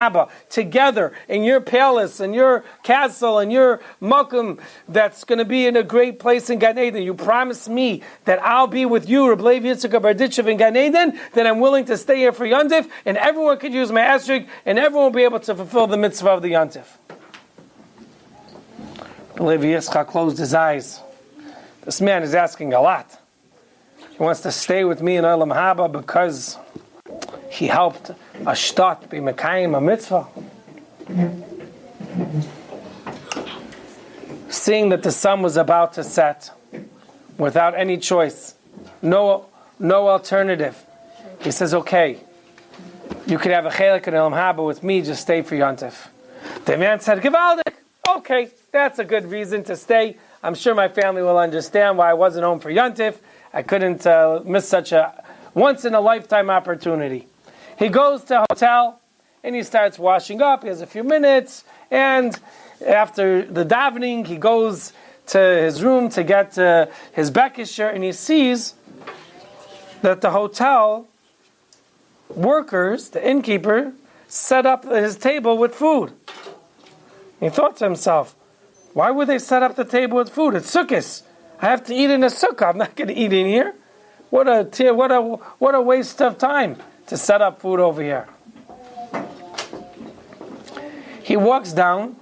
Haba together in your palace and your castle and your makom that's going to be in a great place in Gan Eden. You promise me that I'll be with you, Rabbi Yitzchak Barditchev in Gan Eden, then I'm willing to stay here for Yontif, and everyone could use my esrog, and everyone will be able to fulfill the mitzvah of the Yontif. Rabbi Yitzchak closed his eyes. This man is asking a lot. He wants to stay with me in Olam Haba because he helped a shtat be mekayim a mitzvah. Seeing that the sun was about to set, without any choice, no alternative, he says, "Okay, you could have a chelik in Olam Haba with me. Just stay for Yontif." The man said, "Givaldik. Okay, that's a good reason to stay. I'm sure my family will understand why I wasn't home for Yontif. I couldn't miss such a once-in-a-lifetime opportunity." He goes to a hotel, and he starts washing up. He has a few minutes, and after the davening, he goes to his room to get his bekisher, and he sees that the hotel workers, the innkeeper, set up his table with food. He thought to himself, why would they set up the table with food? It's sukkahs. I have to eat in a sukkah. I'm not going to eat in here. What a waste of time to set up food over here. He walks down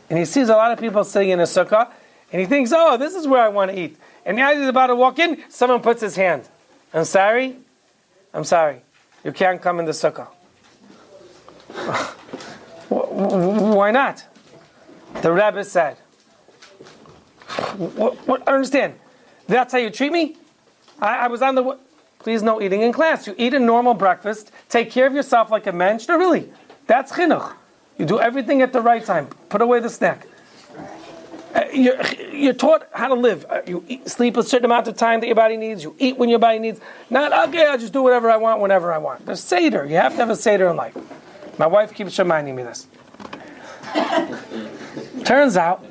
and he sees a lot of people sitting in a sukkah, and he thinks, oh, this is where I want to eat. And as he's about to walk in, someone puts his hand. I'm sorry. You can't come in the sukkah. Why not? The Rabbi said. What? I don't understand. That's how you treat me? I was on the... Please, no eating in class. You eat a normal breakfast. Take care of yourself like a mensch. No, really. That's chinuch. You do everything at the right time. Put away the snack. You're taught how to live. You sleep a certain amount of time that your body needs. You eat when your body needs. Not, okay, I'll just do whatever I want whenever I want. There's Seder. You have to have a Seder in life. My wife keeps reminding me this. Turns out,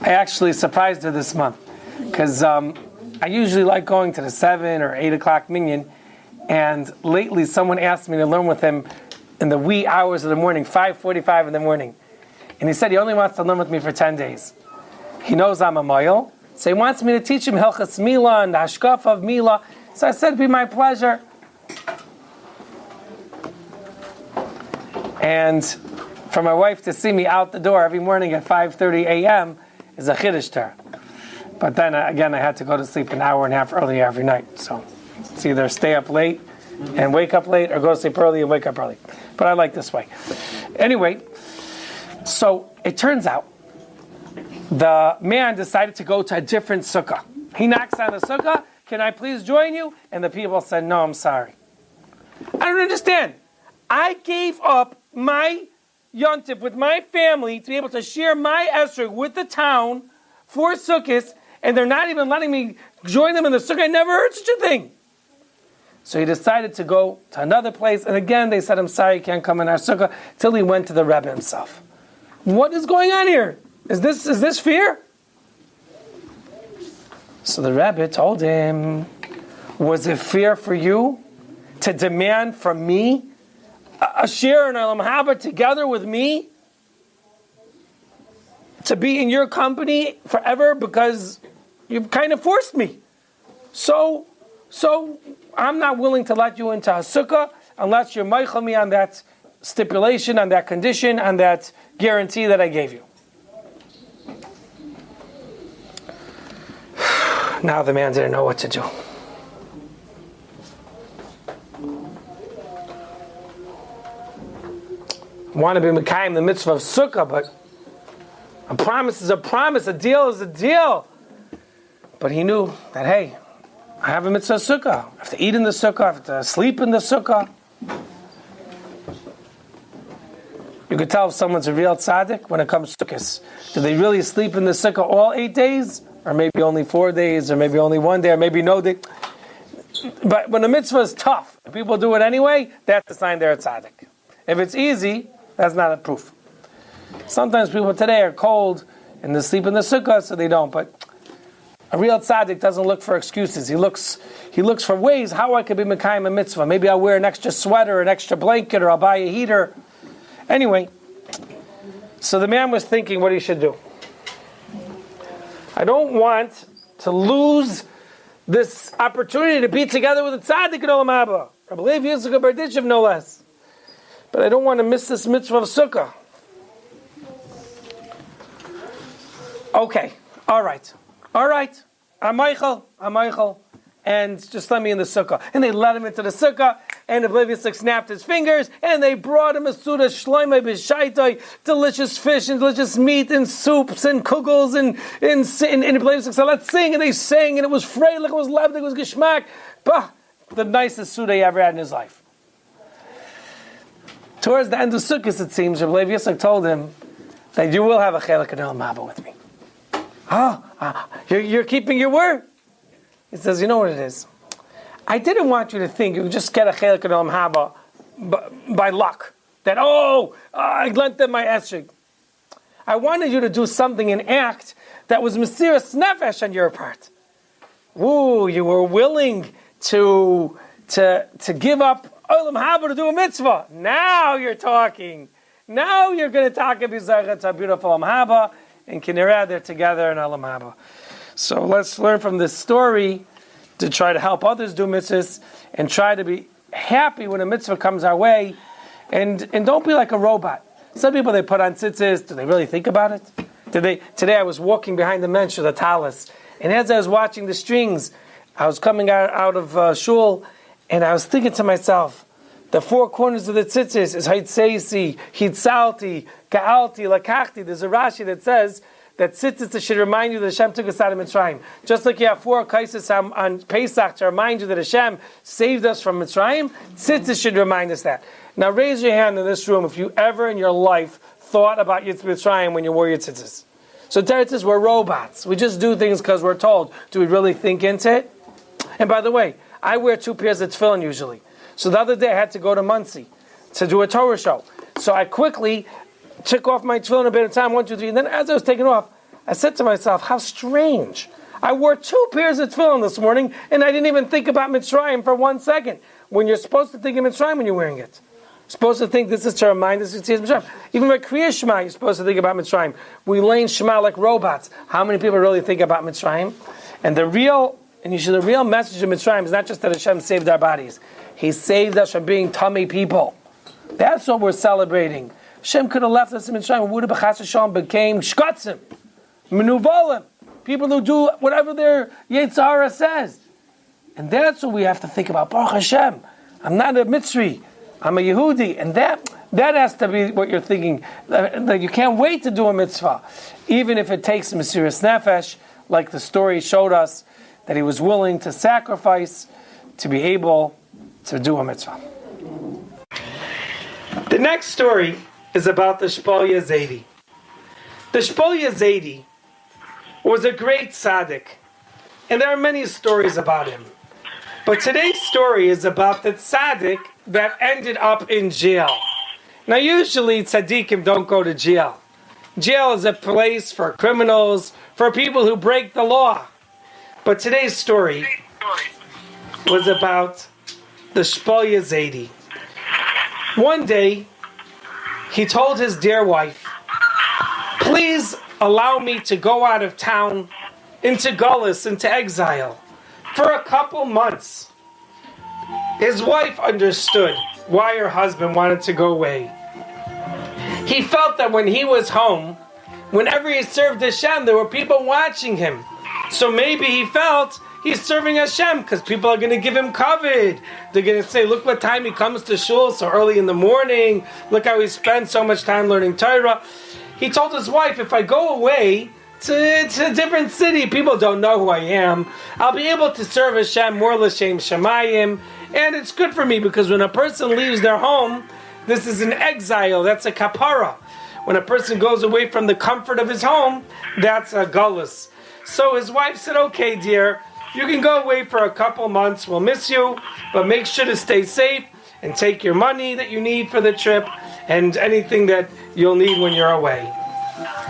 I actually surprised her this month. Because I usually like going to the 7 or 8 o'clock minyan, and lately someone asked me to learn with him in the wee hours of the morning, 5:45 in the morning. And he said he only wants to learn with me for 10 days. He knows I'm a moyel, so he wants me to teach him Hilchas Mila and the Hashkaf of Mila. So I said, it'd be my pleasure. And for my wife to see me out the door every morning at 5:30 a.m. is a chiddush to her. But then, again, I had to go to sleep an hour and a half earlier every night. So it's either stay up late and wake up late, or go to sleep early and wake up early. But I like this way. Anyway, so it turns out the man decided to go to a different sukkah. He knocks on the sukkah, can I please join you? And the people said, no, I'm sorry. I don't understand. I gave up my yontif with my family to be able to share my esrog with the town for sukkahs, and they're not even letting me join them in the sukkah. I never heard such a thing. So he decided to go to another place, and again they said, I'm sorry, you can't come in our sukkah, till he went to the Rebbe himself. What is going on here? Is this fear? So the Rebbe told him, was it fear for you to demand from me a share in Olam Haba together with me? To be in your company forever because you've kind of forced me. So I'm not willing to let you into a sukkah unless you're meichel me on that stipulation, on that condition, on that guarantee that I gave you. Now the man didn't know what to do. I want to be mekayim the mitzvah of sukkah, but a promise is a promise, a deal is a deal. But he knew that, hey, I have a mitzvah sukkah. I have to eat in the sukkah, I have to sleep in the sukkah. You could tell if someone's a real tzaddik when it comes to sukkahs. Do they really sleep in the sukkah all 8 days? Or maybe only 4 days, or maybe only 1 day, or maybe no day. But when the mitzvah is tough, and people do it anyway, that's a sign they're a tzaddik. If it's easy, that's not a proof. Sometimes people today are cold and they sleep in the sukkah, so they don't. But A real tzaddik doesn't look for excuses. He looks for ways how I could be mekayim a mitzvah. Maybe I'll wear an extra sweater, an extra blanket, or I'll buy a heater. Anyway, so the man was thinking what he should do. I don't want to lose this opportunity to be together with a tzaddik in Olam Haba. I believe Yitzchak Berditchev no less. But I don't want to miss this mitzvah of sukkah. Okay, all right. I'm Michael, and just let me in the sukkah. And they let him into the sukkah, and Yitzchak snapped his fingers, and they brought him a suda shloimei b'shaitai, delicious fish and delicious meat and soups and kugels and Yitzchak said, let's sing, and they sang, and it was freilich, it was levdig, it was geschmack. Bah, the nicest suda he ever had in his life. Towards the end of Sukkot, it seems, Rabbi Yitzchak told him that you will have a chelik in Olam Haba with me. You're keeping your word. He says, you know what it is? I didn't want you to think you could just get a chelik in Olam Haba by luck. That, I lent them my esrog. I wanted you to do something, an act that was mesiras nefesh on your part. Ooh, you were willing to give up Olam Haba to do a mitzvah. Now you're talking. Now you're going to talk about a beautiful Olam Haba. And Kinera, they're together in Olam Haba. So let's learn from this story to try to help others do mitzvahs and try to be happy when a mitzvah comes our way, and don't be like a robot. Some people, they put on tzitzis. Do they really think about it? Today I was walking behind the mensch of the talis, and as I was watching the strings, I was coming out of shul, and I was thinking to myself, the four corners of the tzitzis is Haitseisi, Hitzalti, Ka'alti, Lakachti. There's a Rashi that says that tzitzis should remind you that Hashem took us out of Mitzrayim. Just like you have four kaisis on Pesach to remind you that Hashem saved us from Mitzrayim, tzitzis should remind us that. Now raise your hand in this room if you ever in your life thought about Yitz Mitzrayim when you wore your tzitzis. So tzitzis, we're robots. We just do things because we're told. Do we really think into it? And by the way, I wear 2 pairs of tefillin usually. So the other day I had to go to Muncie to do a Torah show. So I quickly took off my tefillin a bit of time, 1, 2, 3. And then as I was taking off, I said to myself, how strange. I wore 2 pairs of tefillin this morning, and I didn't even think about Mitzrayim for 1 second. When you're supposed to think of Mitzrayim when you're wearing it. You're supposed to think this is to remind us of Mitzrayim. Even by Kriya Shema, you're supposed to think about Mitzrayim. We lay in Shema like robots. How many people really think about Mitzrayim? And the real message of Mitzrayim is not just that Hashem saved our bodies. He saved us from being tummy people. That's what we're celebrating. Hashem could have left us in Mitzrayim. We would have became shkotzim, menuvolim, people who do whatever their Yetzer Hara says. And that's what we have to think about. Baruch Hashem, I'm not a Mitzri, I'm a Yehudi. And that has to be what you're thinking. That you can't wait to do a mitzvah. Even if it takes mesiras nefesh, like the story showed us, that he was willing to sacrifice to be able to do a mitzvah. The next story is about the Shpolya Zaidi. The Shpolya Zaidi was a great tzaddik, and there are many stories about him. But today's story is about the tzaddik that ended up in jail. Now usually tzaddikim don't go to jail. Jail is a place for criminals, for people who break the law. But today's story was about the Shpolya Zaidi. One day, he told his dear wife, please allow me to go out of town into Gullus, into exile, for a couple months. His wife understood why her husband wanted to go away. He felt that when he was home, whenever he served Hashem, there were people watching him. So maybe he felt he's serving Hashem because people are going to give him kavod. They're going to say, look what time he comes to shul so early in the morning. Look how he spends so much time learning Torah. He told his wife, if I go away to a different city, people don't know who I am. I'll be able to serve Hashem more l'shem shamayim. And it's good for me because when a person leaves their home, this is an exile. That's a kapara. When a person goes away from the comfort of his home, that's a gullus. So his wife said, okay, dear, you can go away for a couple months. We'll miss you, but make sure to stay safe and take your money that you need for the trip and anything that you'll need when you're away.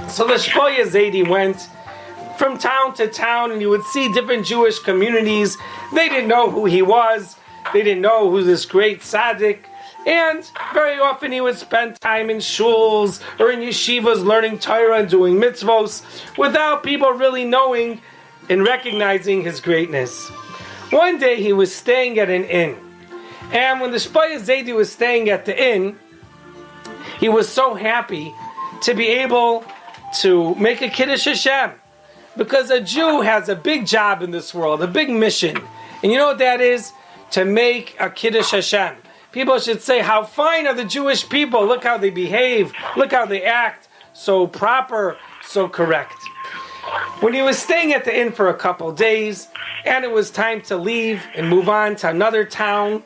So the Shpolya Zaidi went from town to town, and he would see different Jewish communities. They didn't know who he was. They didn't know who this great tzaddik. And very often he would spend time in shuls or in yeshivas learning Torah and doing mitzvos without people really knowing and recognizing his greatness. One day he was staying at an inn. And when the Shpaya Zaidi was staying at the inn, he was so happy to be able to make a Kiddush Hashem. Because a Jew has a big job in this world, a big mission. And you know what that is? To make a Kiddush Hashem. People should say, how fine are the Jewish people. Look how they behave. Look how they act. So proper, so correct. When he was staying at the inn for a couple days, and it was time to leave and move on to another town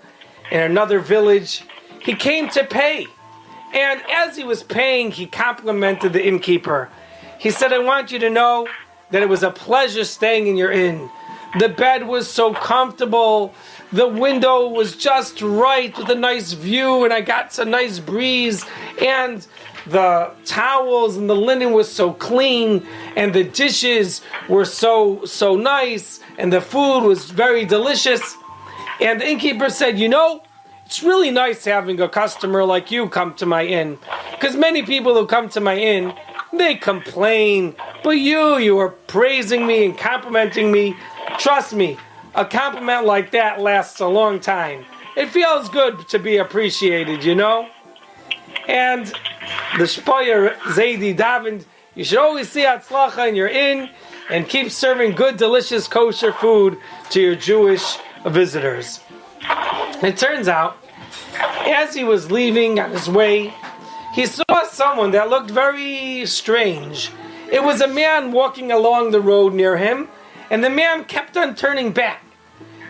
and another village, he came to pay. And as he was paying, he complimented the innkeeper. He said, I want you to know that it was a pleasure staying in your inn. The bed was so comfortable. The window was just right with a nice view, and I got a nice breeze. And the towels and the linen was so clean, and the dishes were so nice, and the food was very delicious. And the innkeeper said, you know, it's really nice having a customer like you come to my inn. Because many people who come to my inn, they complain. But you are praising me and complimenting me. Trust me, a compliment like that lasts a long time. It feels good to be appreciated, you know? And the Shpaya Zaidi davened, you should always see Hatzlacha in your inn and keep serving good, delicious, kosher food to your Jewish visitors. It turns out, as he was leaving on his way, he saw someone that looked very strange. It was a man walking along the road near him, and the man kept on turning back.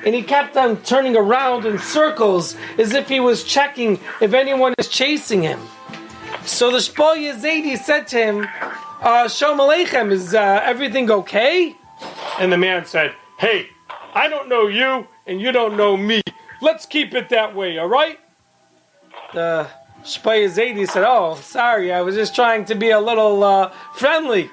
And he kept on turning around in circles as if he was checking if anyone is chasing him. So the Shpaya Zaidi said to him, Shalom Aleichem, is everything okay? And the man said, hey, I don't know you and you don't know me. Let's keep it that way, all right? The Shpaya Zaidi said, oh, sorry, I was just trying to be a little friendly.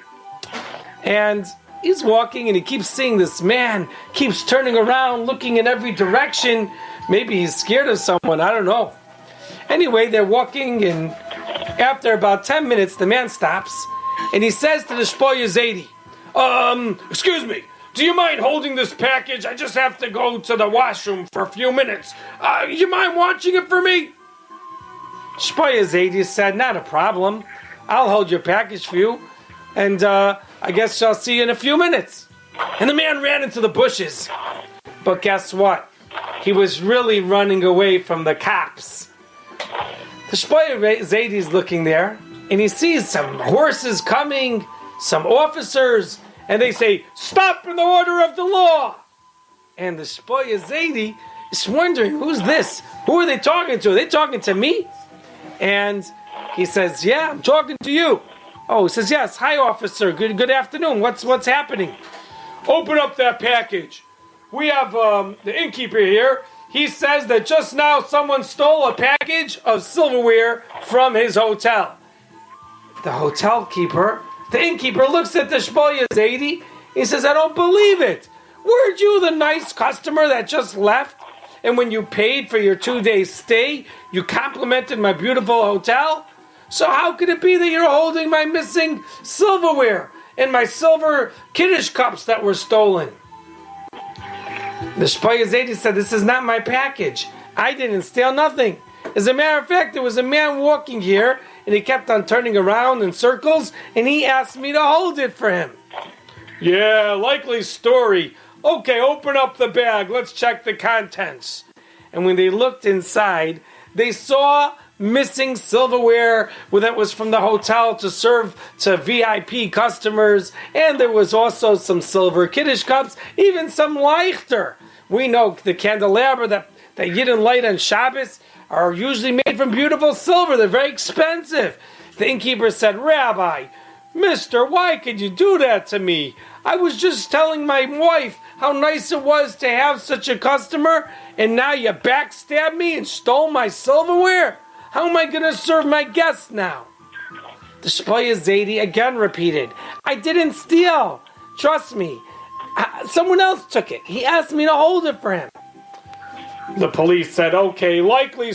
And he's walking and he keeps seeing this man, keeps turning around, looking in every direction. Maybe he's scared of someone, I don't know. Anyway, they're walking, and after about 10 minutes, the man stops, and he says to the Shpaya Zaidi, excuse me, do you mind holding this package? I just have to go to the washroom for a few minutes. You mind watching it for me? Shpaya Zaidi said, not a problem. I'll hold your package for you, and I guess I'll see you in a few minutes. And the man ran into the bushes. But guess what? He was really running away from the cops. The Shpaya Zaidi's looking there, and he sees some horses coming, some officers, and they say, stop in the order of the law. And the Shpaya Zaidi is wondering, who's this? Who are they talking to? Are they talking to me? And he says, yeah, I'm talking to you. Oh, he says, yes, hi officer, good afternoon. What's happening? Open up that package. We have the innkeeper here. He says that just now someone stole a package of silverware from his hotel. The innkeeper looks at the Shpaya Zaidi. He says, I don't believe it. Weren't you the nice customer that just left? And when you paid for your 2-day stay, you complimented my beautiful hotel? So how could it be that you're holding my missing silverware and my silver Kiddush cups that were stolen? The Shpaya Zaidi said, this is not my package. I didn't steal nothing. As a matter of fact, there was a man walking here, and he kept on turning around in circles, and he asked me to hold it for him. Yeah, likely story. Okay, open up the bag. Let's check the contents. And when they looked inside, they saw missing silverware that was from the hotel to serve to VIP customers, and there was also some silver Kiddush cups, even some Leichter. We know the candelabra that Yidden light on Shabbos are usually made from beautiful silver. They're very expensive. The innkeeper said, Rabbi, mister, why could you do that to me? I was just telling my wife how nice it was to have such a customer, and now you backstabbed me and stole my silverware? How am I going to serve my guests now? The Shpaya Zaidi again repeated, I didn't steal. Trust me. Someone else took it. He asked me to hold it for him. The police said, okay, likely